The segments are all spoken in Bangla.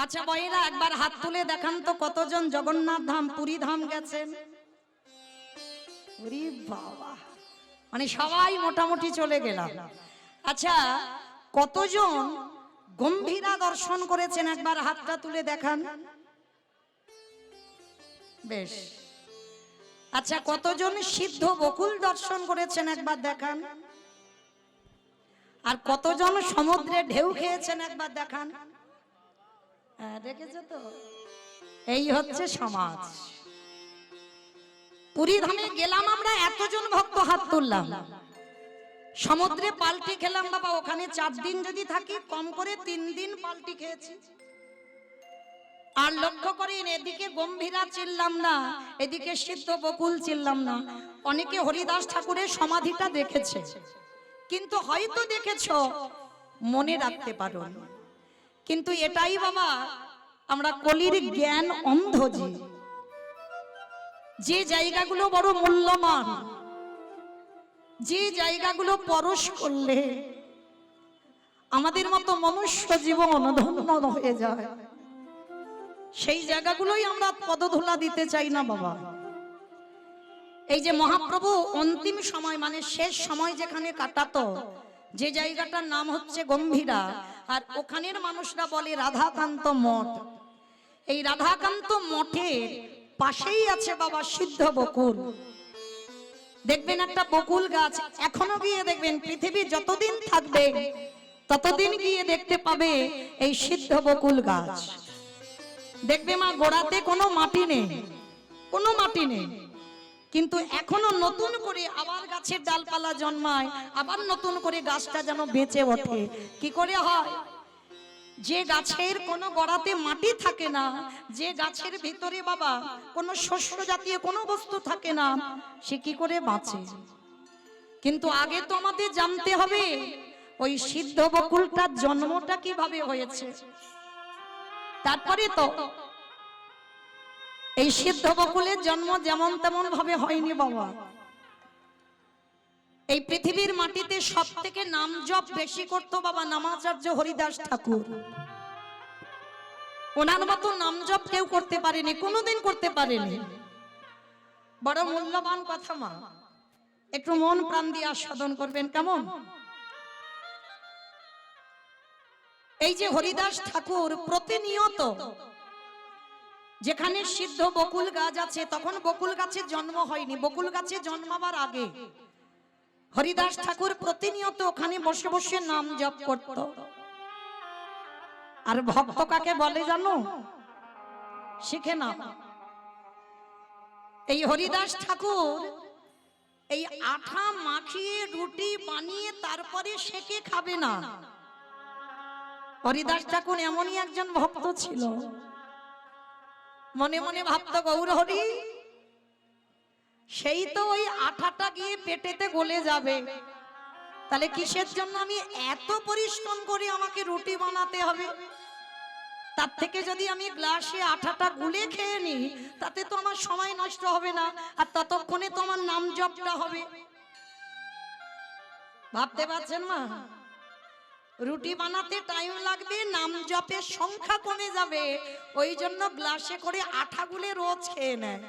আচ্ছা বইরা একবার হাত তুলে দেখান তো কতজন জগন্নাথ ধাম পুরী ধাম গেছেন? ওরে বাবা, মানে সবাই মোটামুটি চলে গেলাম। আচ্ছা কতজন গম্ভীরা দর্শন করেছেন একবার হাতটা তুলে দেখান। বেশ। আচ্ছা কতজন সিদ্ধ বকুল দর্শন করেছেন একবার দেখান। আর কতজন সমুদ্রে ঢেউ খেয়েছেন একবার দেখান। হ্যাঁ দেখেছো তো, এই হচ্ছে সমাজ। পুরী ধামে গেলাম আমরা, এতজন ভক্ত হাত তুললাম। সমুদ্রে পাল্টি খেলাম বাবা, ওখানে 4 দিন যদি থাকি কম করে 3 দিন পাল্টি খেয়েছি। আর লক্ষ্য করেন এদিকে গম্ভীরা চিনলাম না, এদিকে সিদ্ধ বকুল চিনলাম না। অনেকে হরিদাস ঠাকুরের সমাধিটা দেখেছে, কিন্তু হয়তো দেখেছো মনে রাখতে পারো। কিন্তু এটাই বাবা আমরা কলির জ্ঞান অন্ধ। যে জায়গাগুলো বড় মূল্যবান, যে জায়গাগুলো পরশ করলে আমাদের মতো মনুষ্য জীবন ধন্য হয়ে যায়, সেই জায়গাগুলোই আমরা পদধূলা দিতে চাই না বাবা। এই যে মহাপ্রভু অন্তিম সময় মানে শেষ সময় যেখানে কাটাতো, যে জায়গাটার নাম হচ্ছে গম্ভীরা, আর ওখানের মানুষরা বলে রাধাকান্ত মঠ। এই রাধাকান্ত মঠের পাশেই আছে বাবা সিদ্ধ বকুল। দেখবেন একটা বকুল গাছ, এখনো গিয়ে দেখবেন পৃথিবী যতদিন থাকবে ততদিন গিয়ে দেখতে পাবে এই সিদ্ধ বকুল গাছ। দেখবে মা গোড়াতে কোনো মাটি নেই, কোনো মাটি নেই, কিন্তু এখনো নতুন করে আবার গাছের ডালপালা জন্মায়, আবার নতুন করে গাছটা যেন বেঁচে ওঠে। কি করে হয়? যে গাছের কোনো গোড়াতে মাটি থাকে না, যে গাছের ভিতরে বাবা কোনো শস্য জাতীয় কোনো বস্তু থাকে না, সে কি করে বাঁচে? কিন্তু আগে তো আমাদের জানতে হবে ওই সিদ্ধ বকুলটার জন্মটা কিভাবে হয়েছে। তারপরে তো এই সিদ্ধ বকুলের জন্ম যেমন তেমন ভাবে হয়নি বাবা। এই পৃথিবীর মাটিতে সব থেকে নাম জপ বেশি করতো বাবা নামাচার্য হরিদাস ঠাকুর। ওনার মতো নাম জপ কেউ করতে পারেনি, কোনোদিন করতে পারেনি। বড় মূল্যবান কথা মা, একটু মন প্রাণ দিয়ে আস্বাদন করবেন কেমন। এই যে হরিদাস ঠাকুর প্রতিনিয়ত যেখানে সিদ্ধ বকুল গাছ আছে, তখন বকুল গাছের জন্ম হয়নি, বকুল গাছে জন্মাবার আগে হরিদাস ঠাকুর প্রতিনিয়ত ওখানে বসে বসে নাম জপ করত। আর ভক্ত কাকে বলে জানো? শিখে না। এই হরিদাস ঠাকুর এই আঠা মাখিয়ে রুটি বানিয়ে তারপরে সেকে খাবে না। হরিদাস ঠাকুর এমনই একজন ভক্ত ছিল, মনে মনে ভাবতো গৌর হরি, সেই তো ওই আঠাটা গিয়ে পেটেতে গলে যাবে, তাহলে কিসের জন্য আমি এত পরিশ্রম করে আমাকে রুটি বানাতে হবে? তার থেকে যদি আমি গ্লাসে আঠাটা গুলে খেয়ে নিই, তাতে তো আমার সময় নষ্ট হবে না, আর ততক্ষণে তো আমার নাম জপটা হবে। ভাবতে পারছেন মা? রুটি বানাতে টাইম লাগবে, নাম জপের সংখ্যা কমে যাবে, ওই জন্য গ্লাসে করে আঠা গুলে রোজ খেয়ে নেয়।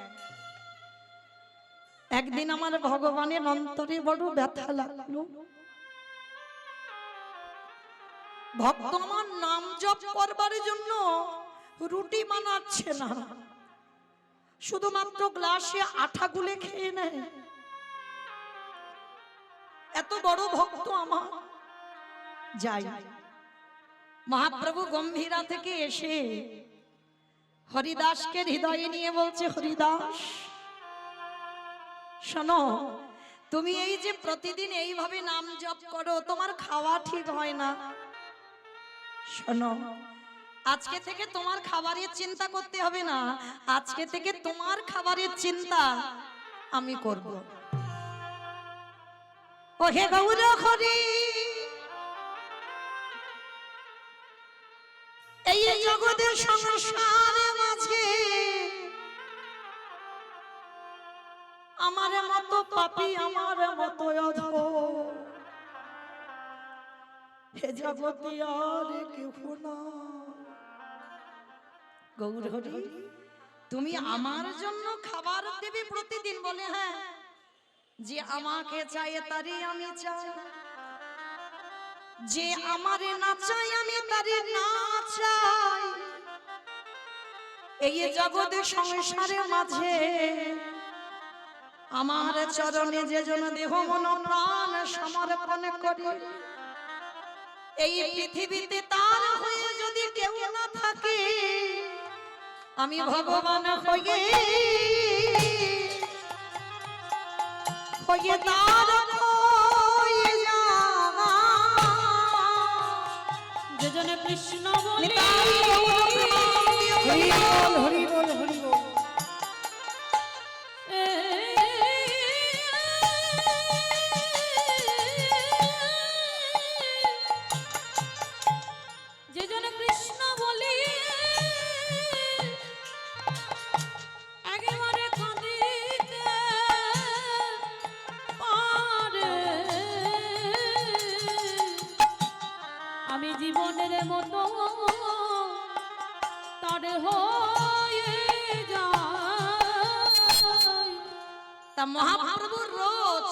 একদিন আমার ভগবানের অন্তরে বড় ব্যথা লাগলো, ভক্ত আমার নাম জপ করবার জন্য রুটি বানাচ্ছে না, শুধুমাত্র গ্লাসে আঠা গুলে খেয়ে নেয়। এত বড় ভক্ত আমার। যাই, মহাপ্রভু গম্ভীরা থেকে এসে হরিদাসকে হৃদয়ে নিয়ে বলছে, হরিদাস শোনো, তুমি এই যে প্রতিদিন এইভাবে নাম জপ করো, তোমার খাওয়া ঠিক হয় না। শোনো, আজকে থেকে তোমার খাবারের চিন্তা করতে হবে না, আজকে থেকে তোমার খাবারের চিন্তা আমি করব। ও হে গৌর হরি, এই জগতের সংসারের মাঝে আমার মতো পাপী, আমার মতো অধম হে জগতে আর কেউ না। গৌর হরি তুমি আমার জন্য খাবার দেবে প্রতিদিন? বলে হ্যাঁ। যে আমাকে চাই তারই আমি চাই, যে আমারে না চাই আমি তারই না চাই। এই জগতে সংসারের মাঝে আমার চরণে যে জন দেহ মন প্রাণ সমর্পণ করে, এই পৃথিবীতে তার হয়ে যদি কেউ না থাকে, আমি ভগবান হয়ে তার হয়ে যাব। যে জনে কৃষ্ণ বলি হরি বল হরি বল হরি বল। যে জনে কৃষ্ণ বলি একেবারে কাঁদিতে পারে, আমি জীবনের মতো তার হয়ে যাই। তা মহাপ্রভু রোজ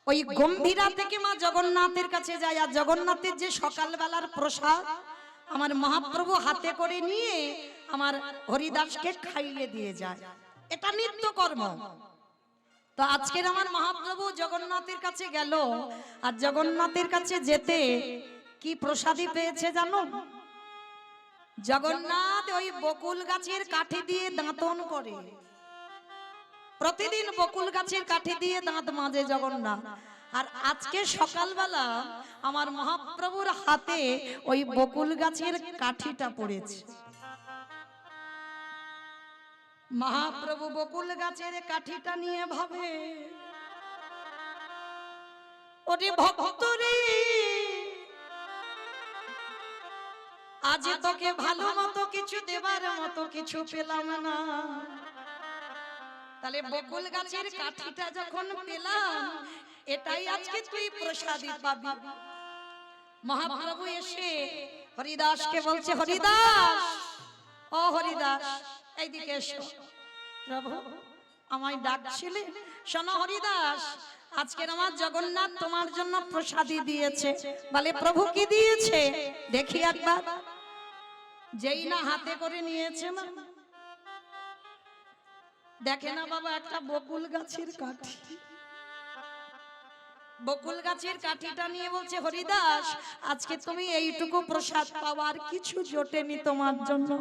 ওই গম্ভীরা থেকে মা জগন্নাথের কাছে যায়, আর জগন্নাথের যে সকালবেলার প্রসাদ আমার মহাপ্রভু হাতে করে নিয়ে আমার হরিদাসকে খাইয়ে দিয়ে যায়, এটা নিত্য কর্ম। তো আজকের আমার মহাপ্রভু জগন্নাথের কাছে গেল, আর জগন্নাথের কাছে যেতে কি প্রসাদী পেয়েছে জানো? জগন্নাথ ওই বকুল গাছের কাঠি দিয়ে দাঁতন করে, প্রতিদিন বকুল গাছের কাঠি দিয়ে দাঁত মাজে জগন্নাথ। আর আজকে সকালবেলা আমার মহাপ্রভুর হাতে ওই বকুল গাছের কাঠিটা পড়েছে। মহাপ্রভু বকুল গাছের কাঠিটা নিয়ে ভাবে, ওরে ভক্ত রে, আজ তোকে ভালো মতো কিছু দেবার মতো কিছু পেলাম না, তাহলে বকুল গাছের কাঠিটা যখন পেলাম, এটাই আজকে তুই প্রসাদী পাবি। মহাপ্রভু এসে হরিদাসকে বলছে, হরিদাস, ও হরিদাস এইদিকে এসো। প্রভু আমায় ডাকছিলে? শোনো হরিদাস, আজকের আমার জগন্নাথ তোমার জন্য প্রসাদী দিয়েছে। বলে প্রভু কি দিয়েছে দেখি একবার। যেই না হাতে করে নিয়েছে না, দেখে না বাবা একটা বকুল গাছের কাঠি। বকুল গাছের কাঠিটা নিয়ে বলছে, হরিদাস আজকে তুমি এইটুকু প্রসাদ পাওয়ার কিছু জোটেনি তোমার জন্য।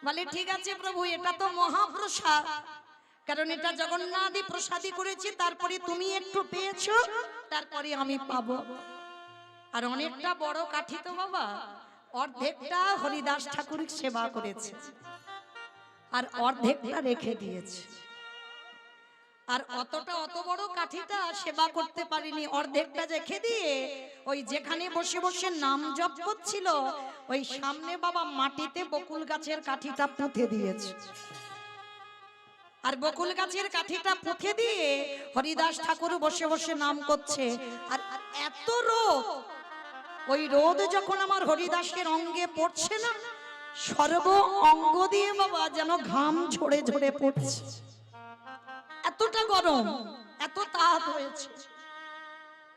বলে ঠিক আছে প্রভু, এটা তো মহাপ্রসাদ, কারণ এটা জগন্নাথই প্রসাদী করেছি, তারপরে তুমি একটু পেয়েছো, তারপরে আমি পাবো। আর অনেকটা বড় কাঠি তো বাবা, অর্ধেকটা হরিদাস ঠাকুর সেবা করেছে আর অর্ধেকটা রেখে দিয়েছে। আর অত বড় কাঠিটা সেবা করতে পারিনি, অর্ধেকটা রেখে দিয়ে ওই যেখানে বসে বসে নাম জপ করছিল ওই সামনে বাবা মাটিতে বকুল গাছের কাঠিটা পুঁতে দিয়েছে। আর বকুল গাছের কাঠিটা পুঁতে দিয়ে হরিদাস ঠাকুর বসে বসে নাম করছে। আর এত রোদ, ওই রোদ যখন আমার হরিদাসের অঙ্গে পড়ছে না, সর্ব অঙ্গ দিয়ে বাবা যেন ঘাম ঝরে ঝরে পড়ছে, এতটা গরম, এত তাপ হয়েছে।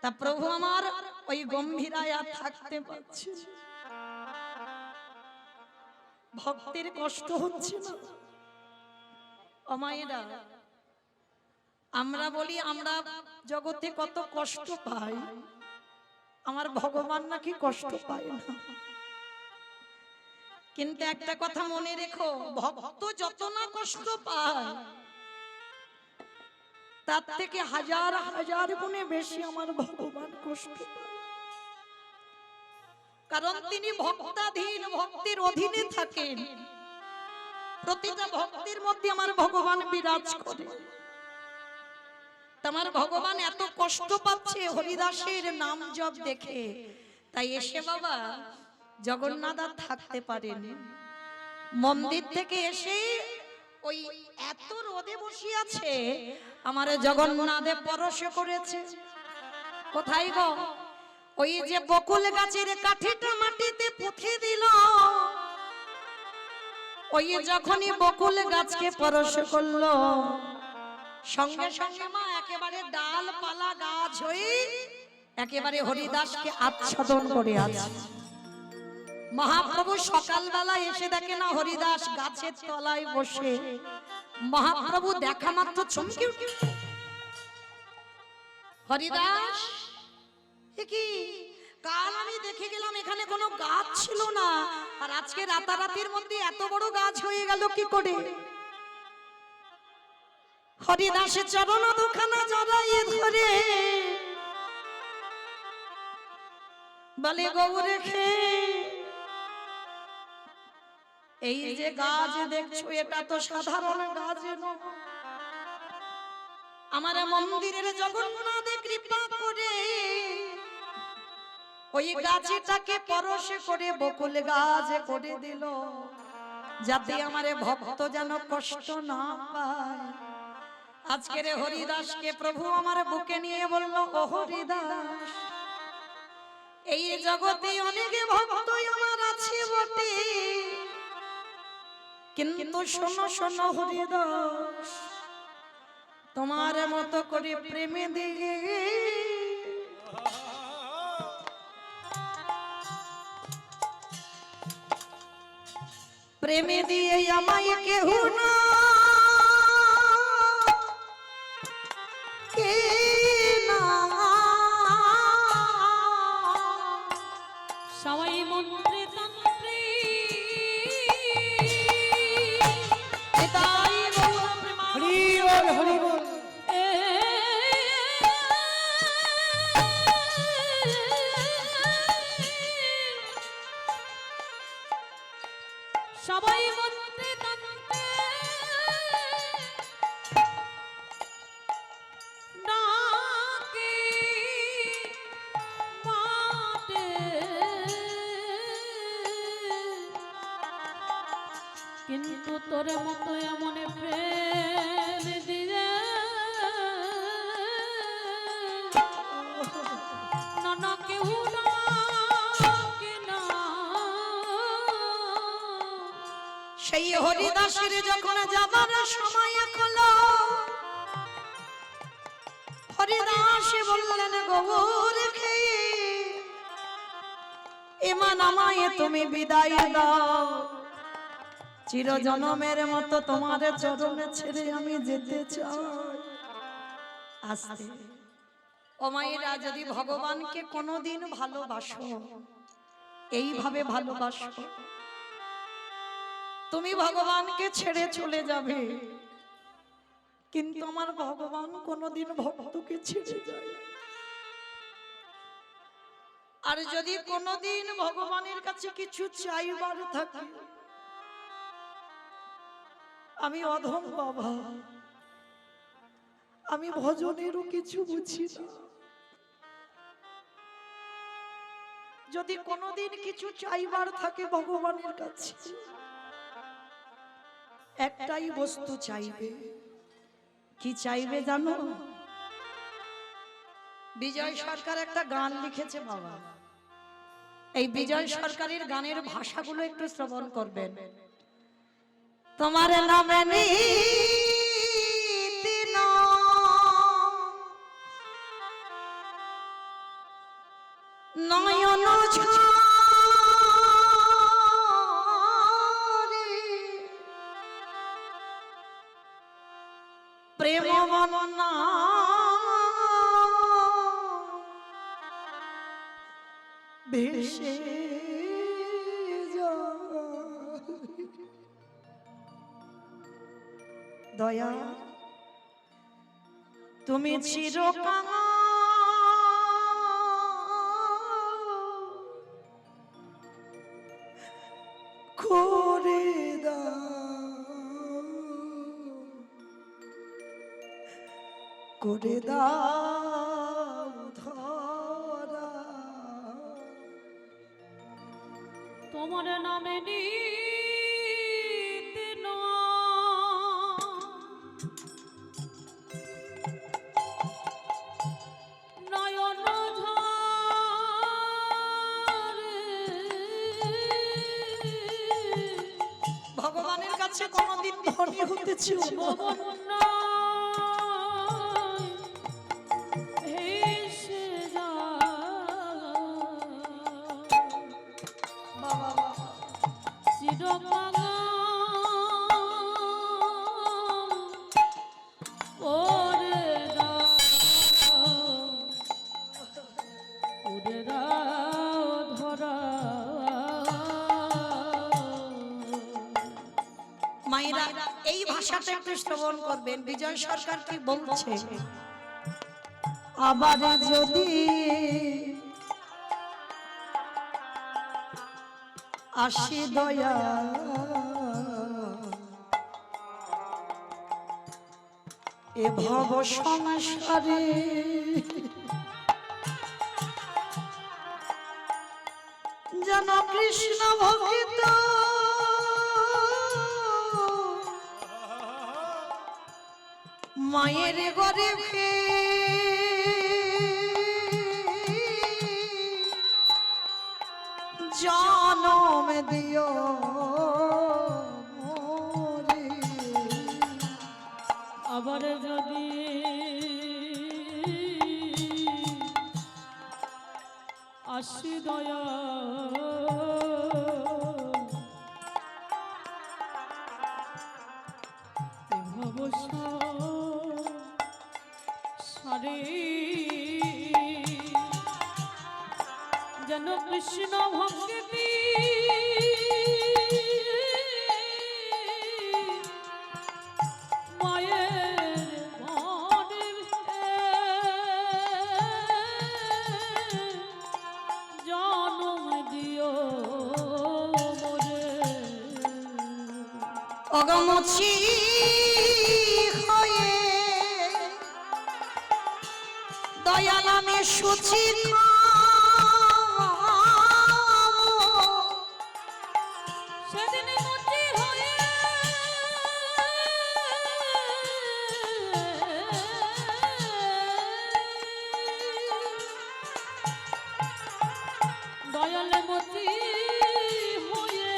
তা প্রভু আমার ওই গম্ভীরায় আর থাকতে পারছে, ভক্তের কষ্ট হচ্ছে না। অমায়েরা, আমরা বলি আমরা জগতে কত কষ্ট পাই, আমার ভগবান নাকি কষ্ট পায় না। কিন্তু একটা কথা মনে রেখো, ভক্ত যত না কষ্ট পায় তার থেকে হাজার হাজার গুণে বেশি আমার ভগবান কষ্ট পায়, কারণ তিনি ভক্তাধীন, ভক্তির অধীনে থাকেন। প্রতিটা ভক্তির মধ্যে আমার ভগবান বিরাজ করে। তোমার ভগবান এত কষ্ট পাচ্ছে হরিদাসের নাম জপ দেখে, তাই এসে বাবা জগন্নাথ আর থাকতে পারেন। মন্দির থেকে এসে ওই এত রোদে বসে আছে, আমার জগন্নাথে পরশ করেছে। কোথায় গো? ওই যে বকুল গাছের কাঠিটা মাটিতে পুঁতে দিল, ওই যখনই বকুল গাছকে পরশ করলো, সঙ্গে সঙ্গে মা একেবারে ডালপালা গাছ হয়ে একেবারে হরিদাসকে আচ্ছাদন করে আছে। মহাপ্রভু সকালবেলা এসে দেখে না হরিদাস গাছের তলায় বসে। মহাপ্রভু দেখা মাত্র চমকে উঠে, হরিদাস এ কি? কাল আমি দেখে গেলাম এখানে কোনো গাছ ছিল না, আর আজকে রাতারাতির মধ্যে এত বড় গাছ হয়ে গেল কি করে? হরিদাসের চরণ দুখানা জড়াইয়ে ধরে বলে, গৌরে খে, এই যে গাছ দেখছো এটা তো সাধারণ গাছ নয়। আমার মন্দিরের জগন্নাথে কৃপা করে ওই গাছটাকে পরশ করে বকুল গাছ করে দিল, যাতে আমার ভক্ত যেন কষ্ট না পায়। আজকের হরিদাসকে প্রভু আমার বুকে নিয়ে বলল, ও হরিদাস, এই জগতে অনেক ভক্ত আমার আছে বটে, কিন্তু শোনো শোনো হরিদাস, তোমার মতো করে প্রেমে দিয়ে প্রেমে দিয়ে আমায় কেহ না কে না, সবাই মন্ত্রে তন্ত্রে তাই গৌর প্রেমা হরি বল হরি বল। সবাই মন্ত্রে তন্ত্রে নাকি মাটে, কিন্তু তোর মতো এমন প্রেম দিয়ে না কেউ ডাকে না। সেই হরিদাসের যখন যাবার সময় হলো, হরিদাস বললেন, গৌর খেয়ে এমান আমায় তুমি বিদায় দাও, চিরজনমের মতো তোমার চরণে ছেড়ে আমি যেতে চাই। আস্তে ও মায়েরা, যদি ভগবানকে কোনোদিন ভালোবাসো, এইভাবে ভালোবাসো, তুমি ভগবানকে ছেড়ে চলে যাবে, কিন্তু আমার ভগবান কোনোদিন ভক্তকে ছেড়ে যায়। আর যদি কোনোদিন ভগবানের কাছে কিছু চাইবার থাকে, আমি অধম বাবা, আমি ভজনেরও কিছু বুঝি না, যদি কোনোদিন কিছু চাইবার থাকে ভগবানের কাছে, একটাই বস্তু চাইবে। কি চাইবে জানো? বিজয় সরকার একটা গান লিখেছে বাবা, এই বিজয় সরকারের গানের ভাষাগুলো একটু শ্রবণ করবেন। তোমার নামে নীতি নয়ন প্রেম বননা ভেসে দয়া তুমি চিরকাল করে করে দাও ধরা, তোমার নামে নিতে নয়ন ঝরে। ভগবানের কাছে কোনোদিন ধনী হতে চেও না। ভুবন হেসে বাবা চিরকাল ওরে দাও ধরা মায়েরা এই ভাষাটা একটু শ্রবণ করবেন। বিজয় সরকার কি বলছে, আবার যদি আসি দয়া এ ভব সংসারে, যেন কৃষ্ণ ভক্ত মায়ের গর্ভে জনম দিও মোরে। আবার যদি আসি দয়া সারে যেন কৃষ্ণ ভক্তি মায়ের জনম দিও মোরে অগমছি হয়ে দয়া নামে সুচি সেদিন মুচি হয়ে দয়ালে মুচি হয়ে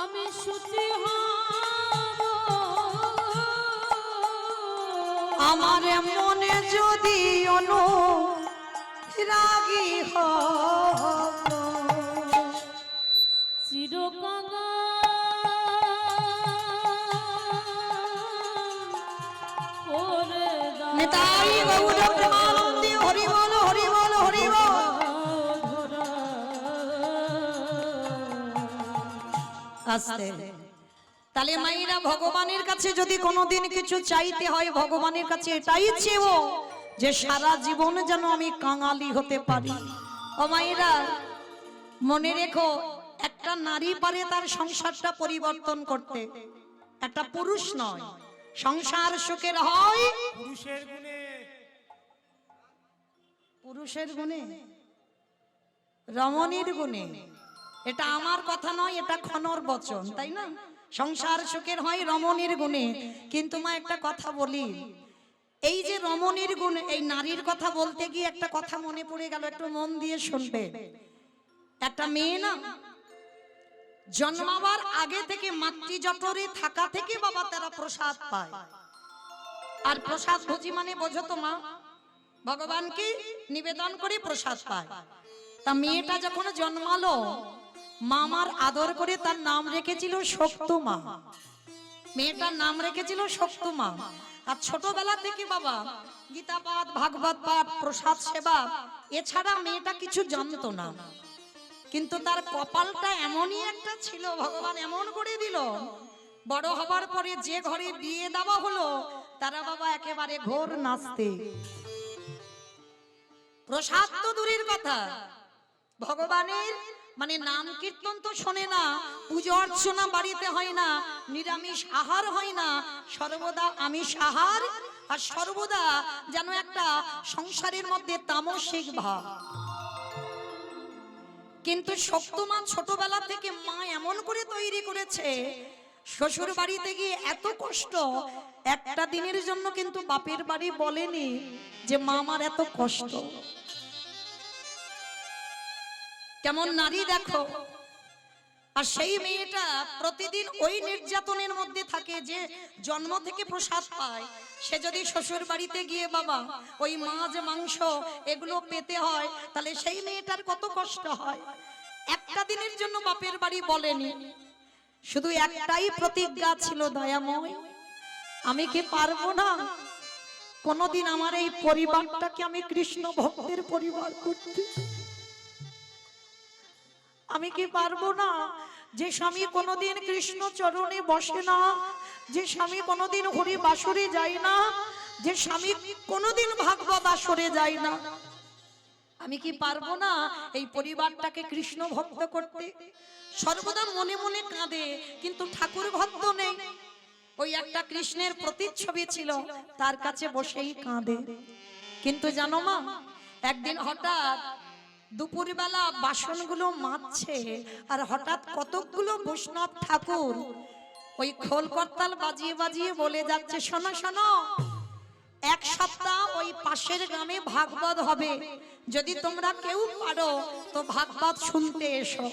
আমি সুচি হব আমার মনে যদি অনুরাগী হব চিরকাল করে দাও নিতাই গৌর প্রেমানন্দে হরি বল হরি বল হরি বল। ধরা আস্তে তাহলে মায়েরা ভগবানের কাছে যদি কোনোদিন কিছু চাইতে হয়, ভগবানের কাছে এটাই চেয়েও যে সারা জীবন যেন আমি কাঙালি হতে পারি। ও মায়েরা মনে রেখো, একটা নারী পারে তার সংসারটা পরিবর্তন করতে, একটা পুরুষ নয়। সংসার সুখের হয় পুরুষের গুণে, পুরুষের গুণে, রমণীর গুণে। এটা আমার কথা নয়, এটা ক্ষণর বচন, তাই না? সংসার সুখের হয় রমণীর গুণে। কিন্তু মা একটা কথা বলি, এই যে রমণীর গুণ, এই নারীর কথা বলতে গিয়ে একটা কথা মনে পড়ে গেল, একটু মন দিয়ে শুনবে। একটা মেয়ে না জন্মাবার আগে থেকে মাতৃজঠরে থাকা থেকে বাবা তারা প্রসাদ পায়। আর প্রসাদ ভোজি মানে বোঝো তো মা, ভগবানকে নিবেদন করে প্রসাদ পায়। তা মেয়েটা যখন জন্মালো, মামার আদর করে তার নাম রেখেছিল শক্তমা। মেয়েটার নাম রেখেছিল শক্তমা। আর ছোটবেলা থেকে বাবা গীতা পাঠ, ভাগবত পাঠ, প্রসাদ সেবা এছাড়া মেয়েটা কিছু জানতো না। কিন্তু তার কপালটা এমনই একটা ছিল, ভগবান এমন করে দিল, বড় হবার পরে যে ঘরে বিয়ে দেওয়া হলো তারা বাবা একেবারে ঘোর নাচতে। প্রসাদ তো দূরের কথা, ভগবানের মানে নাম কীর্তন তো শোনে না, পুজো অর্চনা বাড়িতে হয় না, নিরামিষ আহার হয় না, সর্বদা আমিষ আহার, আর সর্বদা যেন একটা সংসারের মধ্যে তামসিক ভাব। কিন্তু শক্তমা ছোটবেলা থেকে মা এমন করে তৈরি করেছে, শ্বশুর বাড়িতে গিয়ে এত কষ্ট, একটা দিনের জন্য কিন্তু বাপের বাড়ি বলেনি যে মা আমার এত কষ্ট। কেমন নারী দেখো, আর সেই মেয়েটা প্রতিদিন ওই নির্যাতনের মধ্যে থাকে যে জন্ম থেকে প্রসাদ পায়। সে যদি শ্বশুর বাড়িতে গিয়ে বাবা ওই মাছ মাংস এগুলো পেতে হয়, তাহলে সেই মেয়েটার কত কষ্ট হয়। একটা দিনের জন্য বাপের বাড়ি বলেনি, শুধু একটাই প্রতিজ্ঞা ছিল, দয়াময় আমি কি পারবো না কোনদিন আমার এই পরিবারটাকে আমি কৃষ্ণ ভক্তের পরিবার করতে? আমি কি পারবো না যে স্বামী কোনদিন কৃষ্ণ চরণে বসে না, যে স্বামী কোনদিন হরি বাসরে যায় না, যে স্বামী কোনদিন ভাগবত আসরে যায় না, আমি কি পারবো না এই পরিবারটাকে কৃষ্ণ ভক্ত করতে? সর্বদা মনে মনে কাঁদে, কিন্তু ঠাকুর ভক্ত নেই। ওই একটা কৃষ্ণের প্রতিচ্ছবি ছিল, তার কাছে বসেই কাঁদে। কিন্তু জানো মা, একদিন হঠাৎ দুপুরবেলা বাসনগুলো মাজছে, আর হঠাৎ কতকগুলো বৈষ্ণব ঠাকুর ওই খোল করতাল বাজিয়ে বাজিয়ে বলে যাচ্ছে, শোনো শোনো, এক সপ্তাহ ওই পাশের গ্রামে ভাগবত হবে, যদি তোমরা কেউ পারো তো ভাগবত শুনতে এসো।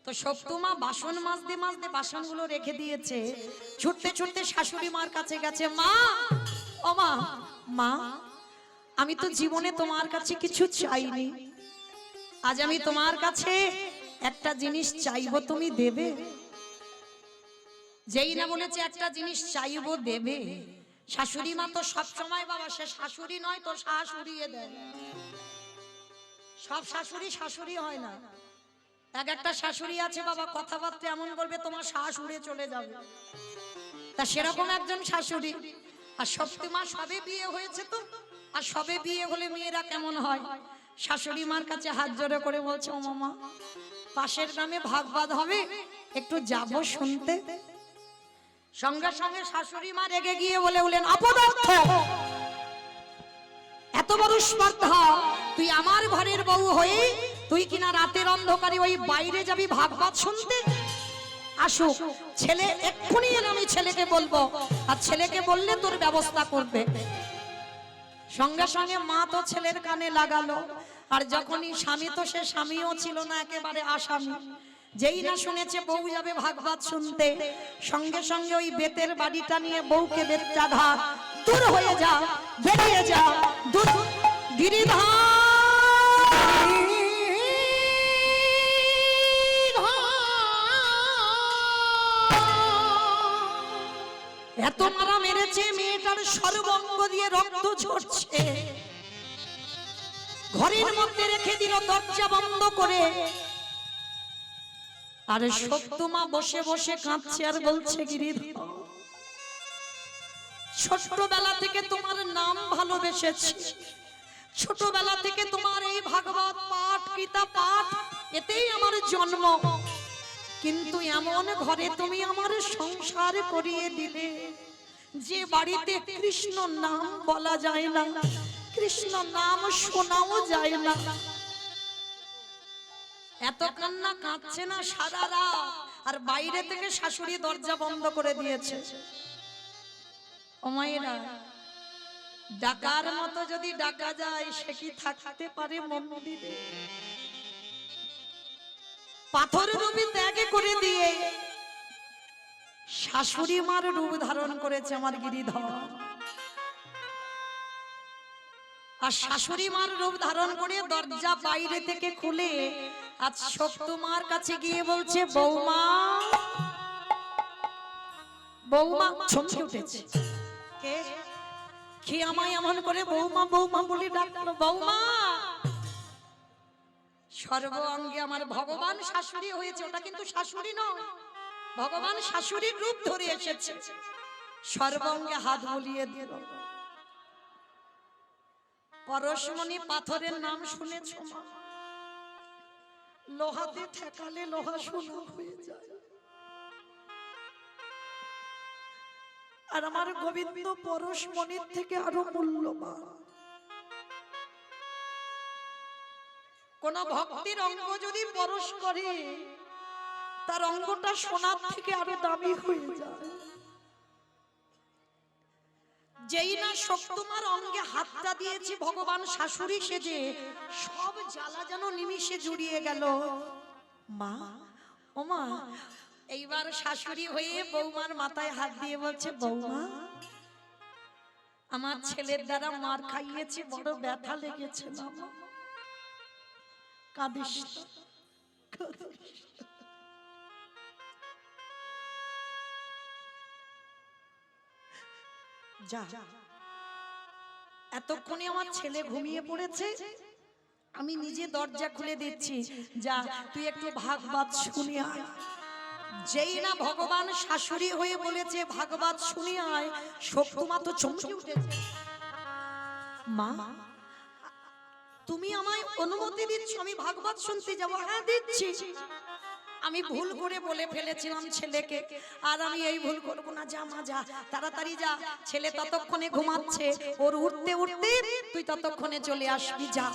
তো সপ্তুমা বাসন মাজতে মাজতে বাসনগুলো রেখে দিয়েছে, ছুটতে ছুটতে শাশুড়ি মার কাছে গেছে। মা, ও মা, মা আমি তো জীবনে তোমার কাছে কিছু চাইনি, আজ আমি তোমার কাছে একটা জিনিস চাইবো, তুমি দেবে? যেই না বলেছে একটা জিনিস চাইবো দেবে, শাশুড়ি মা তো সব সময় বাবা, সে শাশুড়ি নয় তো শাশুড়িয়ে দেয়। সব শাশুড়ি শাশুড়ি হয় না। এক একটা শাশুড়ি আছে বাবা, কথাবার্তা এমন বলবে তোমার শ্বাস উড়ে চলে যাবে। তা সেরকম একজন শাশুড়ি। আর সপ্তমা সবে বিয়ে হয়েছে তো, আর সবে বিয়ে হলে মেয়েরা কেমন হয়, শাশুড়ি মার কাছে হাত জোড়ে করে বলছে, ও মামা পাশের গ্রামে ভাগবত হবে, একটু যাব শুনতে। সঙ্গে সঙ্গে শাশুড়ি মা রেগে গিয়ে বলে উঠলেন, অপদার্থ, এত বড় স্পর্ধা, তুই আমার ঘরের বউ হয়ে তুই কিনা রাতের অন্ধকারে ওই বাইরে যাবি ভাগবত শুনতে? আসুক ছেলে, এক্ষুনি এনে আমি ছেলেকে বলবো, আর ছেলেকে বললে তোর ব্যবস্থা করবে। সঙ্গে সঙ্গে মা তো ছেলের কানে লাগালো, আর যখনই স্বামী, তো সে স্বামীও ছিল না, একেবারে আসামি। যেই না শুনেছে বউ যাবে ভাগবত শুনতে, সঙ্গে সঙ্গে ওই বেতের বাড়িটা নিয়ে বউকে বেত্রাঘাত, দূর হয়ে যা, বেরিয়ে যা, দূর গিরিধার। এত মারা মেরেছে, মেয়েটার সর্বঙ্গ দিয়ে রক্ত ঝরছে। ঘরের মধ্যে রেখে দিল দরজা বন্ধ করে। আর সপ্তমা বসে বসে কাঁদছে আর বলছে, গিরিধর ছোটবেলা থেকে তোমার নাম ভালোবেসেছি, ছোটবেলা থেকে তোমার এই ভাগবত পাঠ, গীতা পাঠ, এতেই আমার জন্ম। কিন্তু এমন ঘরে তুমি আমার সংসার করিয়ে দিলে, যে বাড়িতে কৃষ্ণ নাম বলা যায় না, কৃষ্ণ নাম শোনাও যায় না। এত কান্না কাঁদছে না সারা রাত, আর বাইরে থেকে শাশুড়ি দরজা বন্ধ করে দিয়েছে। ও মায়েরা, ডাকার মতো যদি ডাকা যায়, সে কি থাকতে পারে মন্দিরে? পাথর রূপে ত্যাগ করে দিয়ে শাশুড়ি মার রূপ ধারণ করেছে আমার গিরিধর। আর শাশুড়ি মার রূপ ধারণ করে দরজা বাইরে থেকে খুলে আজ সপ্তমার কাছে গিয়ে বলছে, বৌমা, বৌমা। চমকে উঠেছে, কে কি আমায় এমন করে বৌমা বৌমা বলে ডাকলো? বৌমা, সর্ব অঙ্গে আমার ভগবান শাশুড়ি হয়েছে, ওটা কিন্তু শাশুড়ি নয়, ভগবান শাশুড়ির রূপ ধরে এসেছে। সর্ব অঙ্গে হাত বুলিয়ে দিল। পরশমণি পাথরের নাম শুনেছো মা? লোহাতে ঠেকালে লোহা সোনা হয়ে যায়। আর আমার গোবিন্দ পরশমণির থেকে আরো মূল্যবান। কোন ভক্তির অঙ্গ যদি পরশ করে, তার অঙ্গটা সোনার থেকে আরো দামি হয়ে যায়। যেই না সপ্তমার অঙ্গে হাতটা দিয়েছি ভগবান শাশুড়ি সেজে, সব জ্বালা যেন নিমিষে জুড়িয়ে গেল। মা, ওমা, এইবার শাশুড়ি হয়ে বৌমার মাথায় হাত দিয়ে বলছে, বৌমা আমার ছেলের দ্বারা মার খাইয়েছি, বড় ব্যথা লেগেছে বাবা, কাঁদিস না, কাঁদিস না। যা, এতক্ষণে আমার ছেলে ঘুমিয়ে পড়েছে, আমি নিজে দরজা খুলে দিচ্ছি, যা তুই একটু ভাগবত শুনে আয়। যেই না ভগবান শাশুড়ি হয়ে বলেছে ভাগবত শুনে আয়, শক্তিমা তো চমকে উঠেছে। মা, তুমি আমায় অনুমতি দিচ্ছ আমি ভাগবত শুনতে যাব? হ্যাঁ দিচ্ছি। আমি ভুল করে বলে ফেলেছিলাম ছেলেকে, আর আমি এই ভুল করব না। যা মা, যা তাড়াতাড়ি যা, ছেলে ততক্ষণে ঘুমাচ্ছে, ওর উঠতে উঠতে তুই ততক্ষণে চলে আসবি, যা।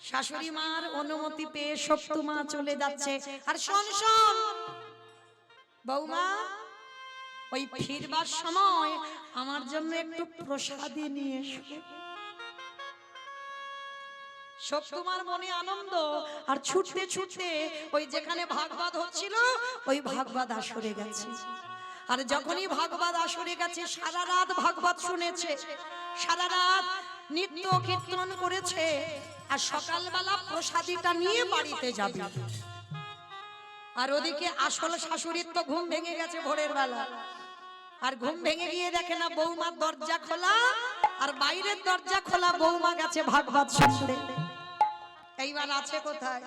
শাশুড়ি মার অনুমতি পেয়ে শক্তিমা চলে যাচ্ছে। আর শোন শোন বৌমা, ওই ফিরবার সময় আমার জন্য একটু প্রসাদী নিয়ে এসো। শক্তিমার মনে আনন্দ, আর ছুটতে ছুটতে ওই যেখানে ভাগবত হচ্ছিল ওই ভাগবত আসরে গেছে। আর যখনই ভাগবত আসরে গেছে, সারা রাত ভাগবত শুনেছে, সারা রাত নিত্য কীর্তন করেছে, আর সকালবেলা প্রসাদীটা নিয়ে বাড়িতে যাবে। আর ওদিকে আসল শাশুড়ির তো ঘুম ভেঙে গেছে ভোরের বেলা, আর ঘুম ভেঙে গিয়ে দেখে না বৌমার দরজা খোলা, আর বাইরের দরজা খোলা, বৌমা গেছে ভাগবত শুনতে। এইবার আছে কোথায়?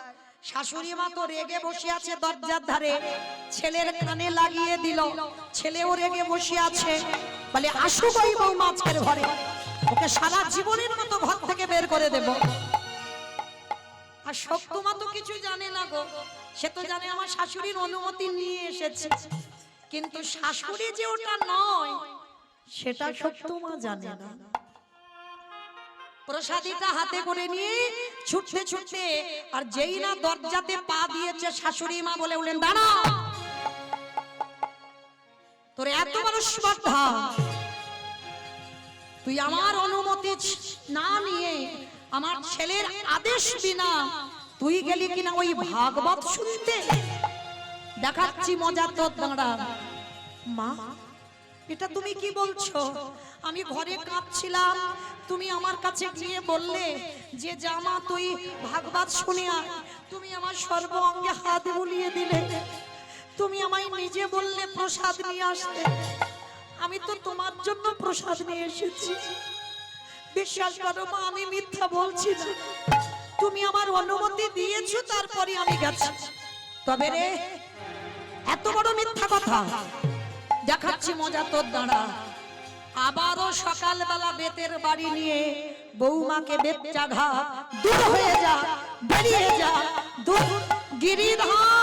শাশুড়ি মা তো রেগে বসে আছে দরজার ধারে, ছেলের কানে লাগিয়ে দিল, ছেলেও রেগে বসে আছে, বলে আসুক ওই বৌমা আজকের ঘরে, ওকে সারা জীবনের মতো ঘর থেকে বের করে দেব। আর শক্তিমা তো কিছু জানে না গো, সে তো জানে আমার শাশুড়ির অনুমতি নিয়ে এসেছে, কিন্তু শাশুড়ি যে ওটা নয় সেটা শক্তিমা জানে না। প্রসাদীটা হাতে করে নিয়ে ছুটতে ছুটতে, আর যেই না দরজাতে পা দিয়েছে, শাশুড়ি মা বলে উঠলেন, দাঁড়া, তোর এত বড় স্পর্ধা, তুই আমার অনুমতি না নিয়ে, আমার ছেলের আদেশ বিনা তুই গেলি কিনা ওই ভাগবত শুনতে? দেখাচ্ছি মজা তোর, দাঁড়া। মা, এটা তুমি কি বলছো? আমি ঘরে কাঁদছিলাম, তুমি আমার কাছে গিয়ে বললে যে জামা তুই ভাগবত শুনে আয়, তুমি আমার সর্ব অঙ্গে হাত বুলিয়ে দিলে, তুমি আমায় নিজে বললে প্রসাদ নিয়ে আসতে, আমি তো তোমার জন্য প্রসাদ নিয়ে এসেছি। বিশ্বাস করো মা, আমি মিথ্যা বলছি না, তুমি আমার অনুমতি দিয়েছো, তারপরে আমি গেছি। তবে রে, এত বড় মিথ্যা কথা, দেখাচ্ছি মজা তোর, দাঁড়া। আবারও সকালবেলা বেতের বাড়ি নিয়ে বৌমাকে বেতটা ঘা, দূর হয়ে যা, বেরিয়ে যা, দূর গিরিধর।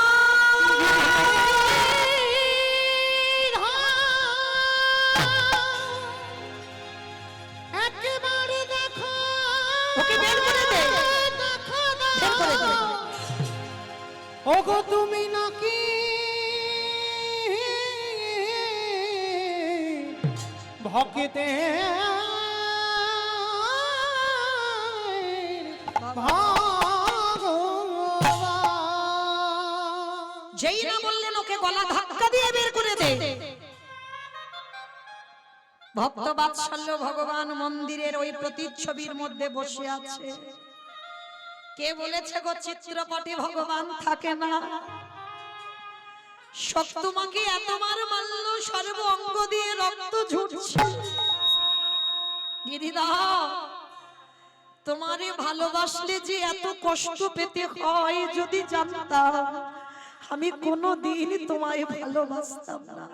ওকে বের করে দে, বের করে দে। ওগো তুমি নাকি ভক্তে যেই না বললেন ওকে গলা ধাক্কা দিয়ে বের করে দে। ভক্ত বাৎসল্য ভগবান মন্দিরের ওই প্রতিচ্ছবির মধ্যে বসে আছে। কে বলেছে গো চিত্রপটে ভগবান থাকে না? শক্তিমাকে এত মার মারল, সর্ব অঙ্গ দিয়ে রক্ত ঝরছে। গিরিধর, তোমারে ভালোবাসলে যে এত কষ্ট পেতে হয়, যদি জানতাম আমি কোনোদিন তোমায় ভালোবাসতাম না।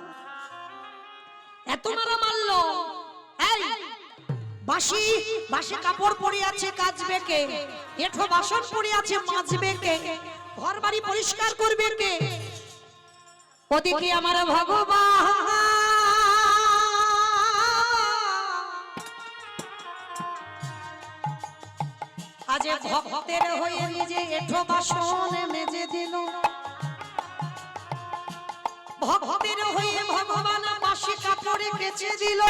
এত মারা মারলো। এই বাসি বাসি কাপড় পরে আছে, কাচবে কে? এঠো বাসন পরে আছে, মাজবে কে? ঘর বাড়ি পরিষ্কার করবে কে? ওদিকে আমার ভগবান আজ ভক্তের হয়ে নিজে এঠো বাসন মেজে দিল। ভক্তের হয়ে ভগবান বাসি কাপড়ে কেচে দিল।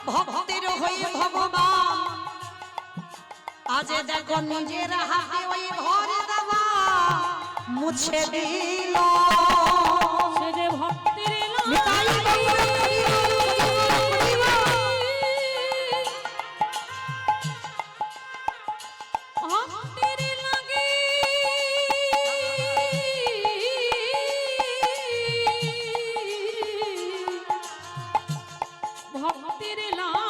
ভক্তের হয়ে ভগবান আজ দেখো নিজের হাতে ওই ঘরে দেওয়া মুছে দিল সে যে ভক্তের নিতাই গৌর ভক্তের লাগে ভক্তের লাগে